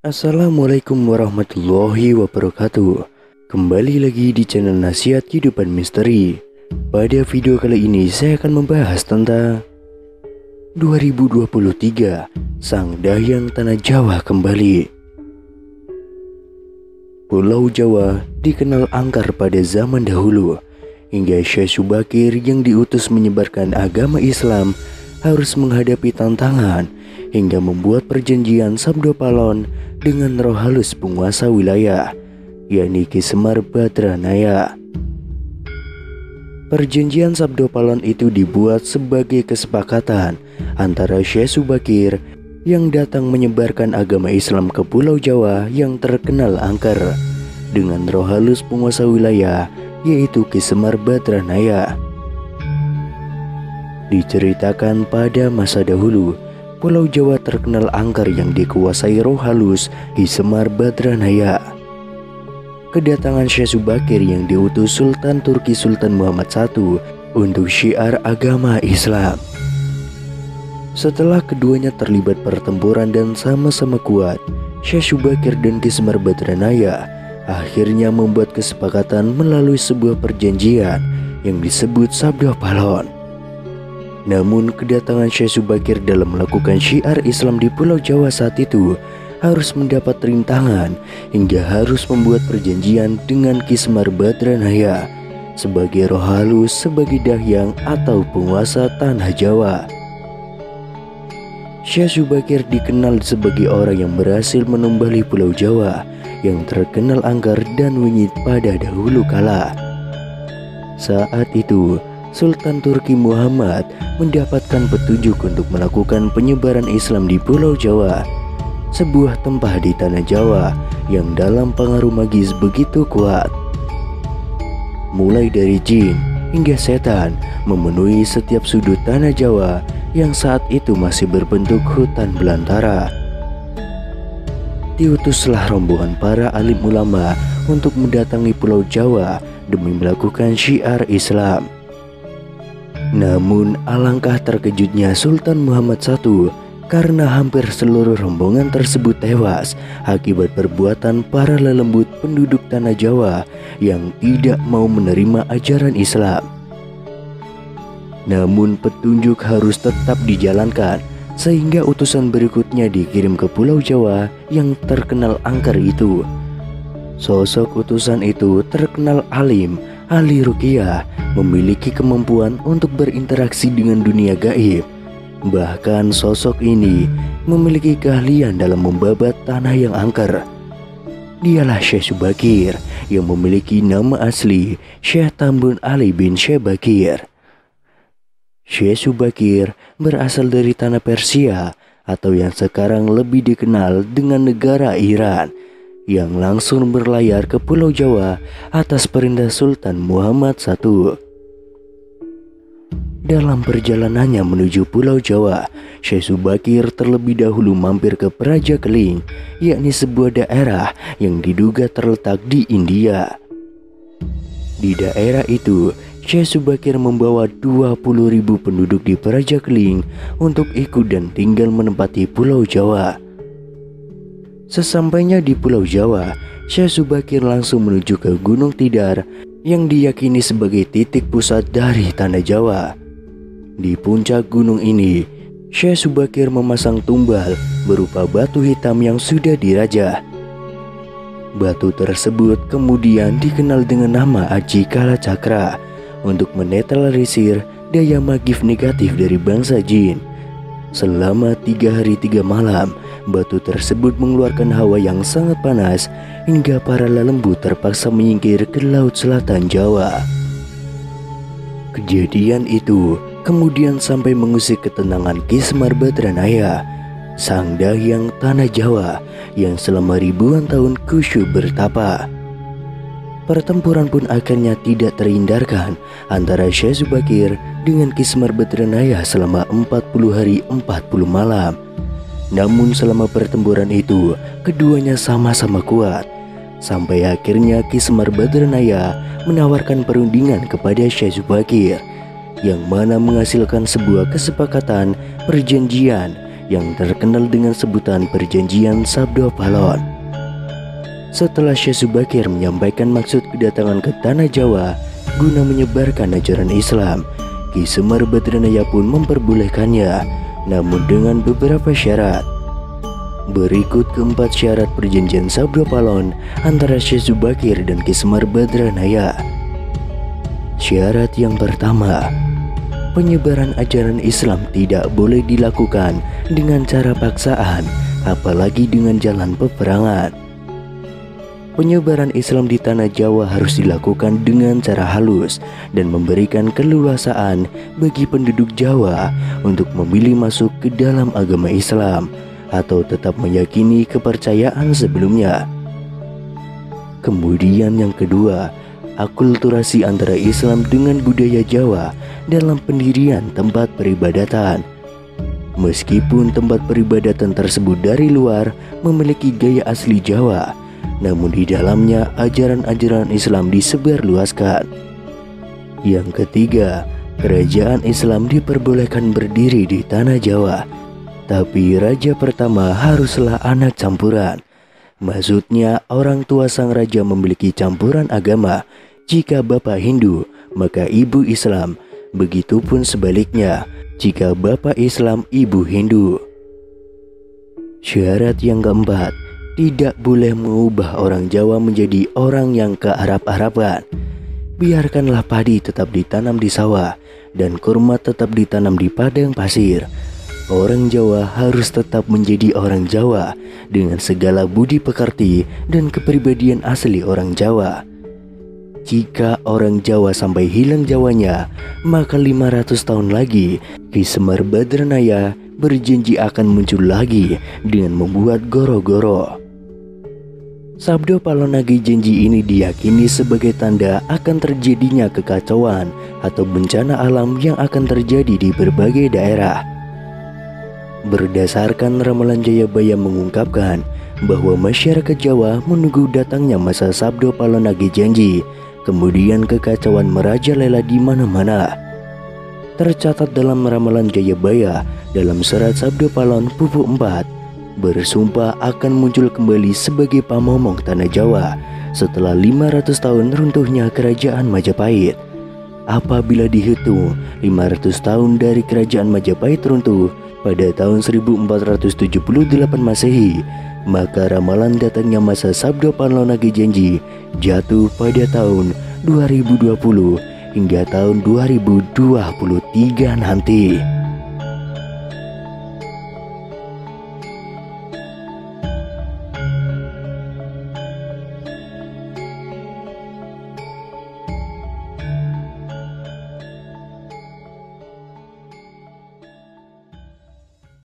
Assalamualaikum warahmatullahi wabarakatuh. Kembali lagi di channel Nasihat Kehidupan Misteri. Pada video kali ini saya akan membahas tentang 2023 Sang Dahyang Tanah Jawa kembali. Pulau Jawa dikenal angker pada zaman dahulu, hingga Syekh Subakir yang diutus menyebarkan agama Islam harus menghadapi tantangan hingga membuat perjanjian Sabdo Palon dengan roh halus penguasa wilayah, yakni Ki Semar Badranaya. Perjanjian Sabdo Palon itu dibuat sebagai kesepakatan antara Syekh Subakir yang datang menyebarkan agama Islam ke Pulau Jawa yang terkenal angker dengan roh halus penguasa wilayah, yaitu Ki Semar Badranaya. Diceritakan pada masa dahulu, Pulau Jawa terkenal angker yang dikuasai roh halus Ki Semar Badranaya. Kedatangan Syekh Subakir yang diutus Sultan Turki Sultan Muhammad I untuk syiar agama Islam. Setelah keduanya terlibat pertempuran dan sama-sama kuat, Syekh Subakir dan Ki Semar Badranaya akhirnya membuat kesepakatan melalui sebuah perjanjian yang disebut Sabdo Palon. Namun kedatangan Syekh Subakir dalam melakukan syiar Islam di Pulau Jawa saat itu harus mendapat rintangan hingga harus membuat perjanjian dengan Ki Semar Badranaya sebagai roh halus, sebagai dahyang atau penguasa tanah Jawa. Syekh Subakir dikenal sebagai orang yang berhasil menumbali Pulau Jawa yang terkenal angker dan wingit pada dahulu kala. Saat itu Sultan Turki Muhammad mendapatkan petunjuk untuk melakukan penyebaran Islam di Pulau Jawa, sebuah tempat di tanah Jawa yang dalam pengaruh magis begitu kuat. Mulai dari jin hingga setan memenuhi setiap sudut tanah Jawa yang saat itu masih berbentuk hutan belantara. Diutuslah rombongan para alim ulama untuk mendatangi Pulau Jawa demi melakukan syiar Islam. Namun alangkah terkejutnya Sultan Muhammad I karena hampir seluruh rombongan tersebut tewas akibat perbuatan para lelembut penduduk tanah Jawa yang tidak mau menerima ajaran Islam. Namun petunjuk harus tetap dijalankan, sehingga utusan berikutnya dikirim ke Pulau Jawa yang terkenal angker itu. Sosok utusan itu terkenal alim, ahli ruqyah, memiliki kemampuan untuk berinteraksi dengan dunia gaib. Bahkan sosok ini memiliki keahlian dalam membabat tanah yang angker. Dialah Syekh Subakir yang memiliki nama asli Syekh Tambun Ali bin Syekh Bakir. Syekh Subakir berasal dari tanah Persia atau yang sekarang lebih dikenal dengan negara Iran, yang langsung berlayar ke Pulau Jawa atas perintah Sultan Muhammad I. Dalam perjalanannya menuju Pulau Jawa, Syekh Subakir terlebih dahulu mampir ke Praja Keling, yakni sebuah daerah yang diduga terletak di India. Di daerah itu, Syekh Subakir membawa 20.000 penduduk di Praja Keling untuk ikut dan tinggal menempati Pulau Jawa. Sesampainya di Pulau Jawa, Syekh Subakir langsung menuju ke Gunung Tidar yang diyakini sebagai titik pusat dari tanah Jawa. Di puncak gunung ini, Syekh Subakir memasang tumbal berupa batu hitam yang sudah dirajah. Batu tersebut kemudian dikenal dengan nama Aji Kala Cakra untuk menetralisir daya magif negatif dari bangsa jin. Selama 3 hari 3 malam, batu tersebut mengeluarkan hawa yang sangat panas hingga para lelembut terpaksa menyingkir ke Laut Selatan Jawa. Kejadian itu kemudian sampai mengusik ketenangan Ki Semar Badranaya, sang dahyang tanah Jawa yang selama ribuan tahun khusyuk bertapa. Pertempuran pun akhirnya tidak terhindarkan antara Syekh Subakir dengan Ki Semar Badranaya selama 40 hari 40 malam. Namun selama pertempuran itu, keduanya sama-sama kuat, sampai akhirnya Ki Semar Badranaya menawarkan perundingan kepada Syekh Subakir, yang mana menghasilkan sebuah kesepakatan perjanjian yang terkenal dengan sebutan Perjanjian Sabdo Palon. Setelah Syekh Subakir menyampaikan maksud kedatangan ke tanah Jawa guna menyebarkan ajaran Islam, Ki Semar Badranaya pun memperbolehkannya, namun dengan beberapa syarat. Berikut keempat syarat Perjanjian Sabdo Palon antara Syekh Subakir dan Ki Semar Badranaya. Syarat yang pertama, penyebaran ajaran Islam tidak boleh dilakukan dengan cara paksaan, apalagi dengan jalan peperangan. Penyebaran Islam di tanah Jawa harus dilakukan dengan cara halus dan memberikan keleluasaan bagi penduduk Jawa untuk memilih masuk ke dalam agama Islam atau tetap meyakini kepercayaan sebelumnya. Kemudian yang kedua, akulturasi antara Islam dengan budaya Jawa dalam pendirian tempat peribadatan. Meskipun tempat peribadatan tersebut dari luar memiliki gaya asli Jawa, namun di dalamnya ajaran-ajaran Islam disebarluaskan. Yang ketiga, kerajaan Islam diperbolehkan berdiri di tanah Jawa, tapi raja pertama haruslah anak campuran. Maksudnya orang tua sang raja memiliki campuran agama. Jika bapak Hindu, maka ibu Islam. Begitupun sebaliknya, jika bapak Islam, ibu Hindu. Syarat yang keempat, tidak boleh mengubah orang Jawa menjadi orang yang ke-Arab-Araban. Biarkanlah padi tetap ditanam di sawah dan kurma tetap ditanam di padang pasir. Orang Jawa harus tetap menjadi orang Jawa dengan segala budi pekerti dan kepribadian asli orang Jawa. Jika orang Jawa sampai hilang Jawanya, maka 500 tahun lagi Ki Semar Badranaya berjanji akan muncul lagi dengan membuat goro-goro. Sabdo Palon Nage Janji ini diyakini sebagai tanda akan terjadinya kekacauan atau bencana alam yang akan terjadi di berbagai daerah. Berdasarkan ramalan Jayabaya mengungkapkan bahwa masyarakat Jawa menunggu datangnya masa Sabdo Palon Nage Janji, kemudian kekacauan merajalela di mana-mana. Tercatat dalam ramalan Jayabaya dalam serat Sabdo Palon Pupu 4, bersumpah akan muncul kembali sebagai pamomong tanah Jawa setelah 500 tahun runtuhnya kerajaan Majapahit. Apabila dihitung 500 tahun dari kerajaan Majapahit runtuh pada tahun 1478 Masehi, maka ramalan datangnya masa Sabdo Palon Nage Janji jatuh pada tahun 2020 hingga tahun 2023 nanti.